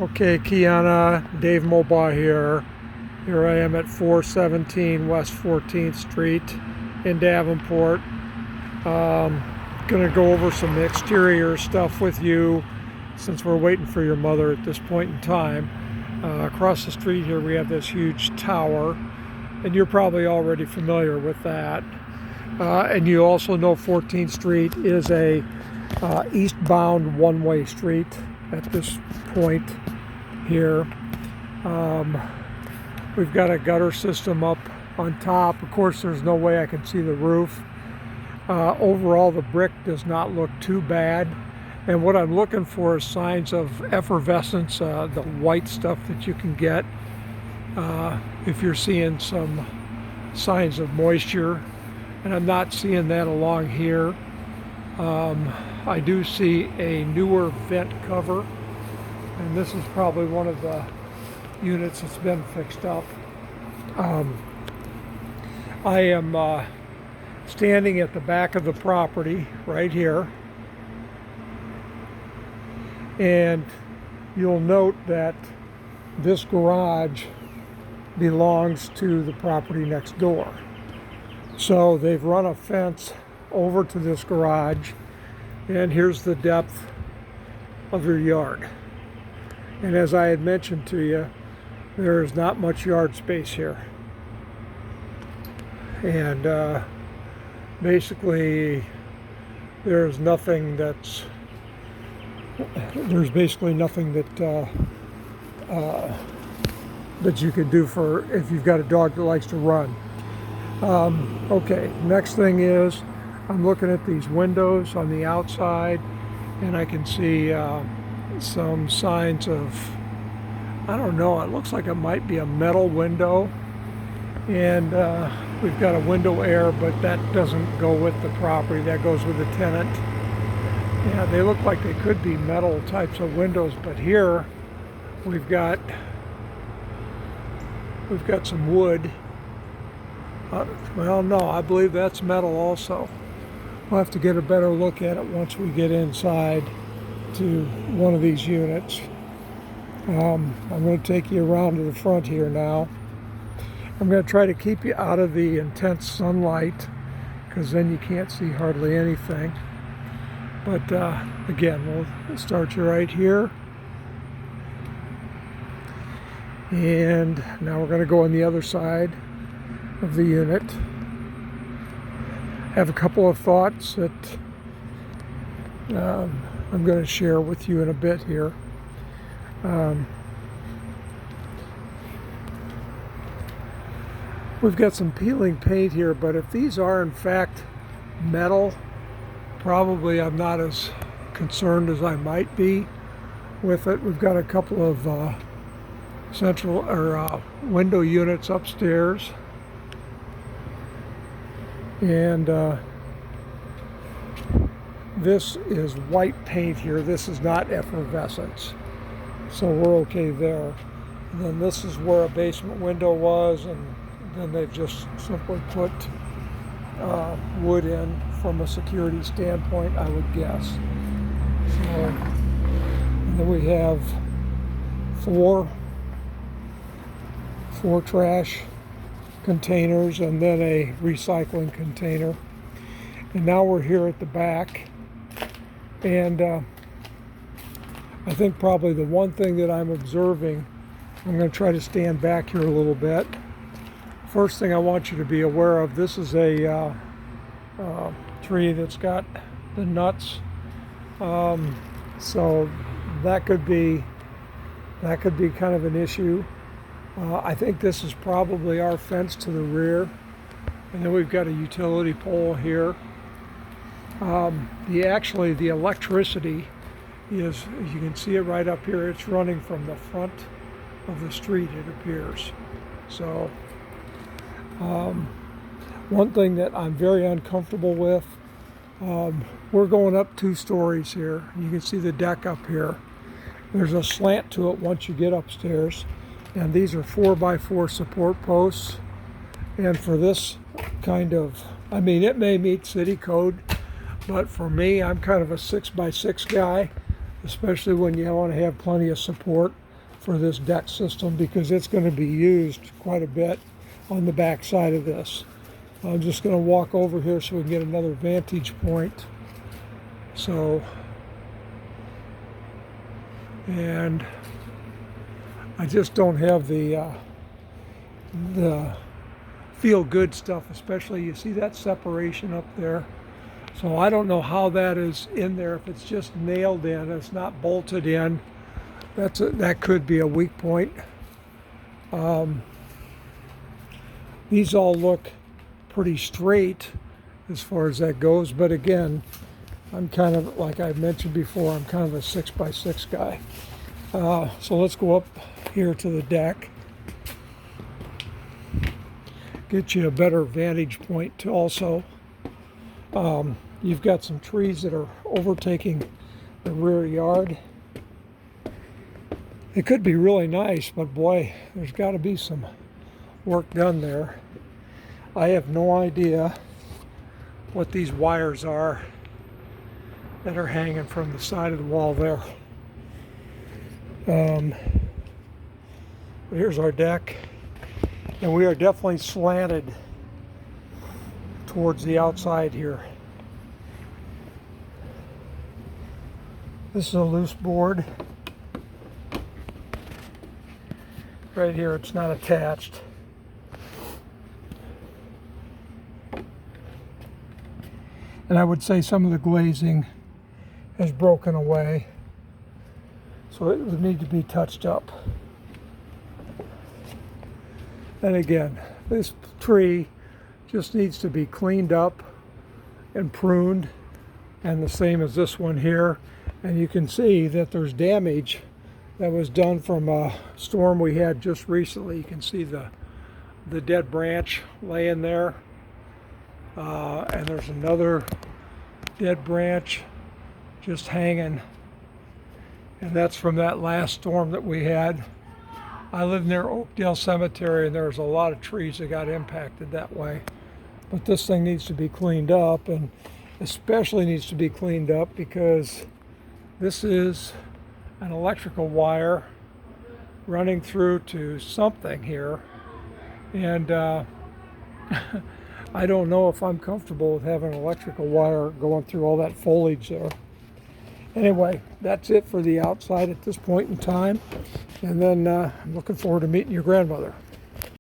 Okay, Kiana, DaveMaubach here. Here I am at 417 West 14th Street in Davenport. Gonna go over some exterior stuff with you since we're waiting for your mother at this point in time. Across the street here we have this huge tower, and you're probably already familiar with that. And you also know 14th Street is a eastbound one-way street at this point here. We've got a gutter system up on top. Of course, there's no way I can see the roof. Overall, the brick does not look too bad. And what I'm looking for is signs of effervescence, the white stuff that you can get if you're seeing some signs of moisture. And I'm not seeing that along here. I do see a newer vent cover, and this is probably one of the units that's been fixed up. I am standing at the back of the property right here, and you'll note that this garage belongs to the property next door. So they've run a fence over to this garage, and here's the depth of your yard. And as I had mentioned to you, there's not much yard space here. And basically there's basically nothing that that you can do for if you've got a dog that likes to run. Okay, next thing is I'm looking at these windows on the outside, and I can see some signs of, I don't know, it looks like it might be a metal window. And we've got a window air, but that doesn't go with the property, that goes with the tenant. Yeah, they look like they could be metal types of windows, but here we've got some wood. Well, no, I believe that's metal also. We'll have to get a better look at it once we get inside to one of these units. I'm going to take you around to the front here now. I'm going to try to keep you out of the intense sunlight, because then you can't see hardly anything. But again, we'll start you right here. And now we're going to go on the other side of the unit. I have a couple of thoughts that I'm going to share with you in a bit here. We've got some peeling paint here, but if these are in fact metal, probably I'm not as concerned as I might be with it. We've got a couple of central or window units upstairs, and this is white paint here. This is not effervescence, so we're okay there. And then this is where a basement window was, and then they've just simply put wood in from a security standpoint, I would guess. So, and then we have four trash containers and then a recycling container. And now we're here at the back, and I think probably the one thing that I'm observing, I'm going to try to stand back here a little bit. First thing I want you to be aware of, this is a tree that's got the nuts, so that could be kind of an issue. I think this is probably our fence to the rear, and then we've got a utility pole here. The electricity is, you can see it right up here, it's running from the front of the street, it appears. So one thing that I'm very uncomfortable with, we're going up 2 stories here. You can see the deck up here. There's a slant to it once you get upstairs, and these are 4x4 support posts. And for this kind of, I mean, it may meet city code, but for me, I'm kind of a 6x6 guy, especially when you want to have plenty of support. for this deck system because it's going to be used quite a bit on the back side of this. I'm just going to walk over here so we can get another vantage point. So, and I just don't have the feel good stuff, especially you see that separation up there. So I don't know how that is in there. If it's just nailed in, it's not bolted in. That could be a weak point. These all look pretty straight as far as that goes, but again, I'm kind of, like I mentioned before, I'm kind of a 6x6 guy. So let's go up here to the deck, get you a better vantage point to also. You've got some trees that are overtaking the rear yard. It could be really nice, but boy, there's got to be some work done there. I have no idea what these wires are that are hanging from the side of the wall there. Here's our deck, and we are definitely slanted towards the outside here. This is a loose board. Right here, it's not attached. And I would say some of the glazing has broken away, so it would need to be touched up. And again, this tree just needs to be cleaned up and pruned, and the same as this one here. And you can see that there's damage that was done from a storm we had just recently. You can see the dead branch laying there, and there's another dead branch just hanging, and that's from that last storm that we had. I live near Oakdale Cemetery, and there's a lot of trees that got impacted that way. But this thing needs to be cleaned up, and especially needs to be cleaned up because this is an electrical wire running through to something here, and I don't know if I'm comfortable with having an electrical wire going through all that foliage there. Anyway, that's it for the outside at this point in time, and then I'm looking forward to meeting your grandmother.